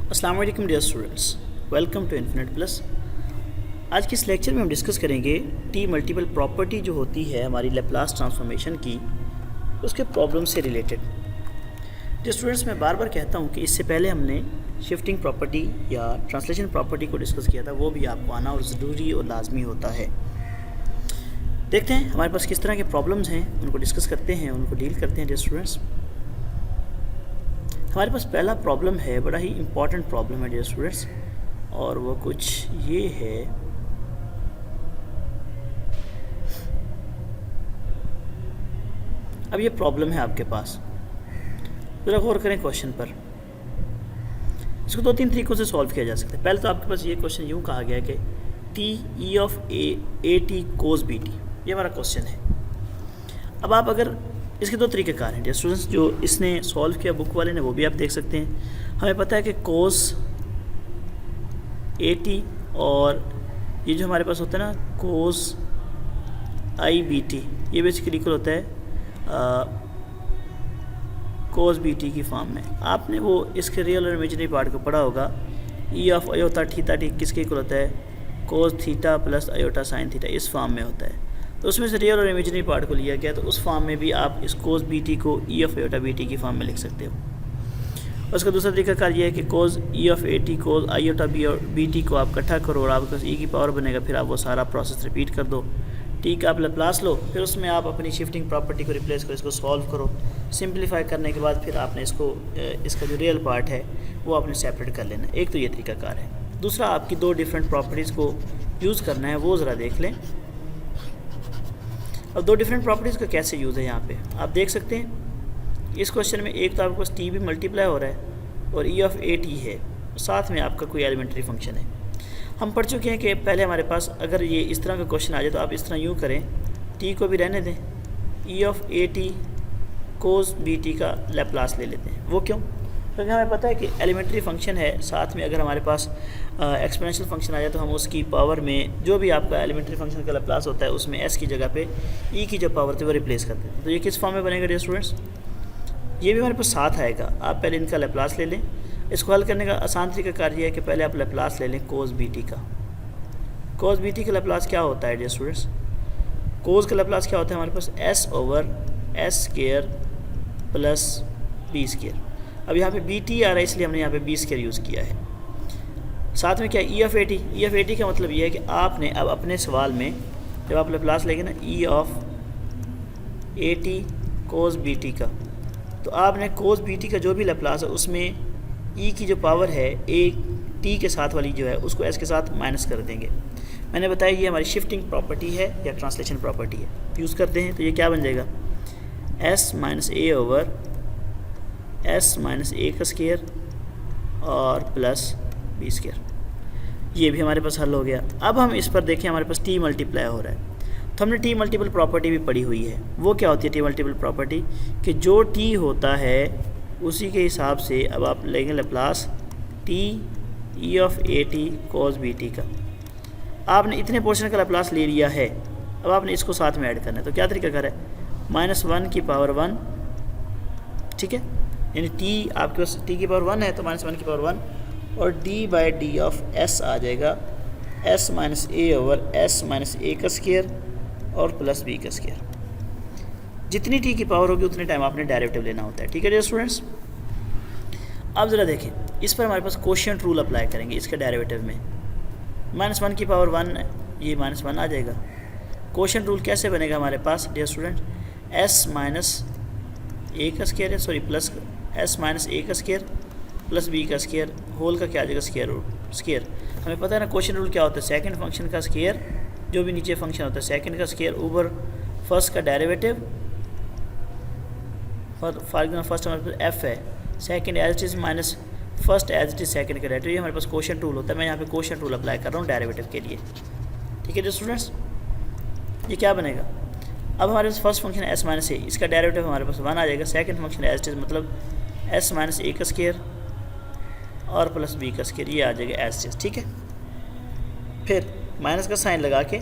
अस्सलाम वालेकुम dear students, welcome to Infinite Plus. आज के इस लेक्चर में हम डिस्कस करेंगे टी मल्टीपल प्रॉपर्टी जो होती है हमारी लैप्लास ट्रांसफॉर्मेशन की, उसके प्रॉब्लम से रिलेटेड। डियर स्टूडेंट्स, मैं बार बार कहता हूँ कि इससे पहले हमने शिफ्टिंग प्रॉपर्टी या ट्रांसलेशन प्रॉपर्टी को डिस्कस किया था, वो भी आपको आना और ज़रूरी और लाजमी होता है। देखते हैं हमारे पास किस तरह के प्रॉब्लम्स हैं, उनको डिस्कस करते हैं, उनको डील करते हैं। डियर स्टूडेंट्स, हमारे पास पहला प्रॉब्लम है, बड़ा ही इम्पॉर्टेंट प्रॉब्लम है डियर स्टूडेंट्स, और वो कुछ ये है। अब ये प्रॉब्लम है आपके पास, ज़रा गौर करें क्वेश्चन पर। इसको दो तीन तरीक़ों से सॉल्व किया जा सकता है। पहले तो आपके पास ये क्वेश्चन यूँ कहा गया कि t e of a t cos b t, ये हमारा क्वेश्चन है। अब आप अगर इसके दो तरीक़ेकार हैं डियर स्टूडेंट्स, जो इसने सॉल्व किया बुक वाले ने वो भी आप देख सकते हैं। हमें पता है कि कोस ए टी और ये जो हमारे पास होता है ना कोस आई बी टी, ये बेसिकली इक्वल होता है कोस बी टी की फॉर्म में। आपने वो इसके रियल और इमेजिनरी पार्ट को पढ़ा होगा। E of iota theta t किसके इक्वल होता है? Cos theta plus iota sine theta, इस फॉर्म में होता है। तो उसमें से रियल और इमेजिनरी पार्ट को लिया गया, तो उस फॉर्म में भी आप इस कोस बी टी को e of iota b t की फॉर्म में लिख सकते हो। उसका दूसरा तरीकाकार ये है कि cos e of a t cos iota b t को आप इकट्ठा करो और आपके पास ई की पावर बनेगा। फिर आप वो सारा प्रोसेस रिपीट कर दो। टी का आप लैप्लास लो, फिर उसमें आप अपनी शिफ्टिंग प्रॉपर्टी को रिप्लेस करो, इसको सॉल्व करो। सिंप्लीफाई करने के बाद फिर आपने इसको इसका जो रियल पार्ट है वो आपने सेपरेट कर लेना। एक तो ये तरीकाकार है। दूसरा, आपकी दो डिफरेंट प्रॉपर्टीज़ को यूज़ करना है, वो ज़रा देख लें। अब दो डिफरेंट प्रॉपर्टीज़ का कैसे यूज़ है यहाँ पे आप देख सकते हैं। इस क्वेश्चन में एक तो आपके पास टी भी मल्टीप्लाई हो रहा है और ई ऑफ ए टी है, साथ में आपका कोई एलिमेंट्री फंक्शन है। हम पढ़ चुके हैं कि पहले हमारे पास अगर ये इस तरह का क्वेश्चन आ जाए तो आप इस तरह यूँ करें, टी को भी रहने दें, e of a t cos b t का लैप्लास ले लेते हैं। वो क्यों? क्योंकि हमें पता है कि एलिमेंट्री फंक्शन है, साथ में अगर हमारे पास एक्सपोनेंशियल फंक्शन आ जाए तो हम उसकी पावर में जो भी आपका एलिमेंट्री फंक्शन का लैप्लास होता है उसमें एस की जगह पे ई की जो पावर थी वो रिप्लेस कर देते हैं। तो ये किस फॉर्म में बनेगा डियर स्टूडेंट्स? ये भी हमारे पास साथ आएगा। आप पहले इनका लैप्लास ले लें। इसको हल करने का आसान तरीका कार्य है कि पहले आप लैप्लास ले लें कोस बी टी का। कोस बी टी का लैप्लास क्या होता है डियर स्टूडेंट्स? कोस का लैप्लास क्या होता है हमारे पास? S over s square plus b square. अब यहाँ पे बी टी आ रहा है इसलिए हमने यहाँ पे बी स्क्वायर यूज़ किया है। साथ में क्या ई of a T? E of a T का मतलब ये है कि आपने अब अपने सवाल में जब आप लैप्लास लेंगे ना e of a t cos b t का, तो आपने कोस बी टी का जो भी लैप्लास है उसमें ई की जो पावर है ए टी के साथ वाली जो है उसको एस के साथ माइनस कर देंगे। मैंने बताया ये हमारी शिफ्टिंग प्रॉपर्टी है या ट्रांसलेशन प्रॉपर्टी है, यूज़ करते हैं। तो ये क्या बन जाएगा? S minus a over s minus a का स्क्वायर और प्लस बी स्क्वायर। ये भी हमारे पास हल हो गया। अब हम इस पर देखें, हमारे पास टी मल्टीप्लाई हो रहा है, तो हमने टी मल्टीपल प्रॉपर्टी भी पढ़ी हुई है। वो क्या होती है टी मल्टीपल प्रॉपर्टी? कि जो टी होता है उसी के हिसाब से अब आप लेंगे Laplace t e of a t cos b t का। आपने इतने पोर्शन का लैप्लास ले लिया है, अब आपने इसको साथ में ऐड करना है। तो क्या तरीका कर है? -1 की पावर 1, ठीक है, यानी टी आपके पास टी की पावर 1 है तो -1 की पावर 1 और d by d of s आ जाएगा s minus a over s minus a का स्क्वायर और प्लस बी का स्क्वायर। जितनी टी की पावर होगी उतने टाइम आपने डेरिवेटिव लेना होता है। ठीक है डियर स्टूडेंट्स, अब ज़रा देखें, इस पर हमारे पास कोशिएंट रूल अप्लाई करेंगे इसके डेरिवेटिव में। -1 की पावर 1 ये -1 आ जाएगा। कोशिएंट रूल कैसे बनेगा हमारे पास dear student? S minus a का स्क्वायर है, sorry plus s minus a का स्क्वायर प्लस बी का स्क्वायर होल का क्या आ जाएगा? Square root square. हमें पता है ना कोशिएंट रूल क्या होता है? सेकंड फंक्शन का स्क्वायर, जो भी नीचे फंक्शन होता है सेकंड का स्क्वायर ऊपर फर्स्ट का डेरिवेटिव। फॉर एग्जाम्पल फर्स्ट हमारे पास एफ है, second as it is minus first as it is second का डेरिवेटिव। ये हमारे पास कोशिएंट रूल होता है। मैं यहाँ पे कोशिएंट रूल अप्लाई कर रहा हूँ डेरिवेटिव के लिए। ठीक है जी स्टूडेंट्स, ये क्या बनेगा? अब हमारे पास फर्स्ट फंक्शन है एस माइनस ए, इसका डेरिवेटिव हमारे पास 1 आ जाएगा। Second function as it is मतलब एस माइनस ए का स्क्वायर और प्लस बी का स्क्वायर, ये आ जाएगा एज इट इज़। ठीक है, फिर माइनस का साइन लगा के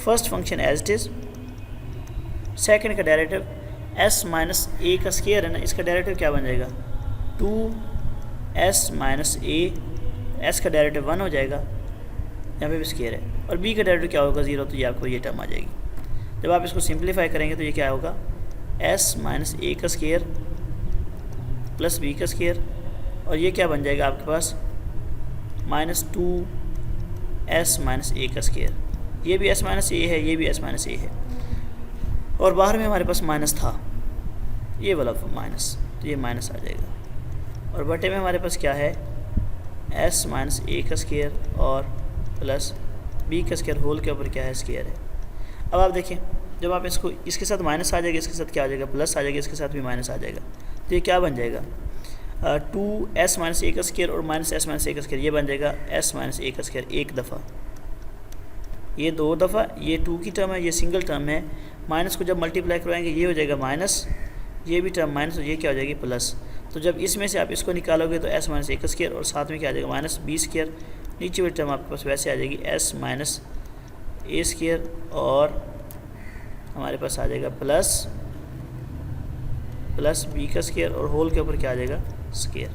first function as it is, second का डेरिवेटिव एस माइनस ए का स्क्वायर है ना, इसका डेरिवेटिव क्या बन जाएगा? 2 एस माइनस ए, एस का डेरिवेटिव 1 हो जाएगा, यहाँ पे भी स्केयर है, और बी का डेरिवेटिव क्या होगा 0, तो ये आपको ये टर्म आ जाएगी। जब आप इसको सिंप्लीफाई करेंगे तो ये क्या होगा, एस माइनस ए का स्केयर प्लस बी का स्केयर, और ये क्या बन जाएगा आपके पास माइनस 2s माइनस ए का स्केयर। ये भी s माइनस ए है, ये भी s माइनस ए है, और बाहर में हमारे पास माइनस था, ये वाला माइनस, तो ये माइनस आ जाएगा, और बटे में हमारे पास क्या है s माइनस ए का स्केयर और प्लस b का स्केयर होल के ऊपर क्या है स्केयर है। अब आप देखें, जब आप इसको इसके साथ माइनस आ जाएगा, इसके साथ क्या आ जाएगा प्लस आ जाएगा, इसके साथ भी माइनस आ जाएगा, तो ये क्या बन जाएगा 2s माइनस ए का स्केयर और माइनस s माइनस ए का स्केयर, ये बन जाएगा s माइनस ए का स्केयर एक दफ़ा, ये 2 दफ़ा, ये 2 की टर्म है, ये सिंगल टर्म है, माइनस को जब मल्टीप्लाई करवाएंगे ये हो जाएगा माइनस, ये भी टर्म माइनस, और ये क्या हो जाएगी प्लस। तो जब इसमें से आप इसको निकालोगे तो s माइनस ए का स्केयर और साथ में क्या आ जाएगा माइनस b स्केयर, नीचे वाली टर्म आपके पास वैसे आ जाएगी s माइनस ए स्केयर, और हमारे पास आ जाएगा प्लस b का स्केयर और होल के ऊपर क्या आ जाएगा स्केयर।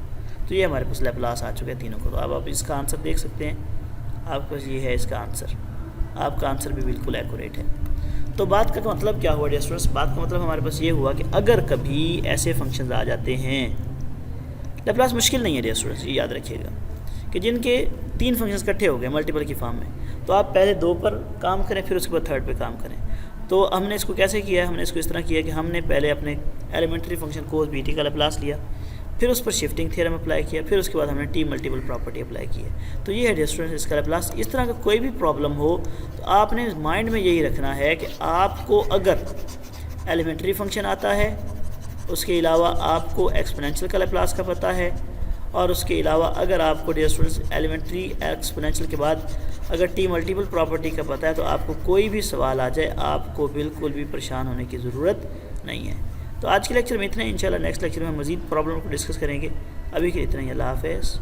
तो ये हमारे पास लैप्लास आ चुका है तीनों को। तो अब आप इसका आंसर देख सकते हैं, आपके पास ये है इसका आंसर, आपका आंसर भी बिल्कुल एक्यूरेट है। तो बात का मतलब क्या हुआ डियर स्टूडेंट्स, बात का मतलब हमारे पास ये हुआ कि अगर कभी ऐसे फंक्शंस आ जाते हैं, लैप्लास मुश्किल नहीं है डियर स्टूडेंट्स, ये याद रखिएगा कि जिनके 3 फंक्शंस इकट्ठे हो गए मल्टीपल की फॉर्म में, तो आप पहले 2 पर काम करें, फिर उसके बाद 3rd पे काम करें। तो हमने इसको कैसे किया है, हमने इसको इस तरह किया कि हमने पहले अपने elementary function cos b t का लैप्लास लिया, फिर उस पर शिफ्टिंग थ्योरम अप्लाई किया, फिर उसके बाद हमने टी मल्टीपल प्रॉपर्टी अप्लाई की है। तो ये है डियर स्टूडेंट्स इसका लैप्लास। इस तरह का कोई भी प्रॉब्लम हो तो आपने माइंड में यही रखना है कि आपको अगर एलिमेंट्री फंक्शन आता है, उसके अलावा आपको एक्सपोनेंशियल का लैप्लास का पता है, और उसके अलावा अगर आपको डियर स्टूडेंट्स एलिमेंट्री एक्सपोनेंशियल के बाद अगर टी मल्टीपल प्रॉपर्टी का पता है, तो आपको कोई भी सवाल आ जाए आपको बिल्कुल भी परेशान होने की ज़रूरत नहीं है। तो आज के लेक्चर में इतना ही, इंशाल्लाह नेक्स्ट लेक्चर में मज़ीद प्रॉब्लम को डिस्कस करेंगे। अभी के इतना ही, अल्लाह हाफ़िज़।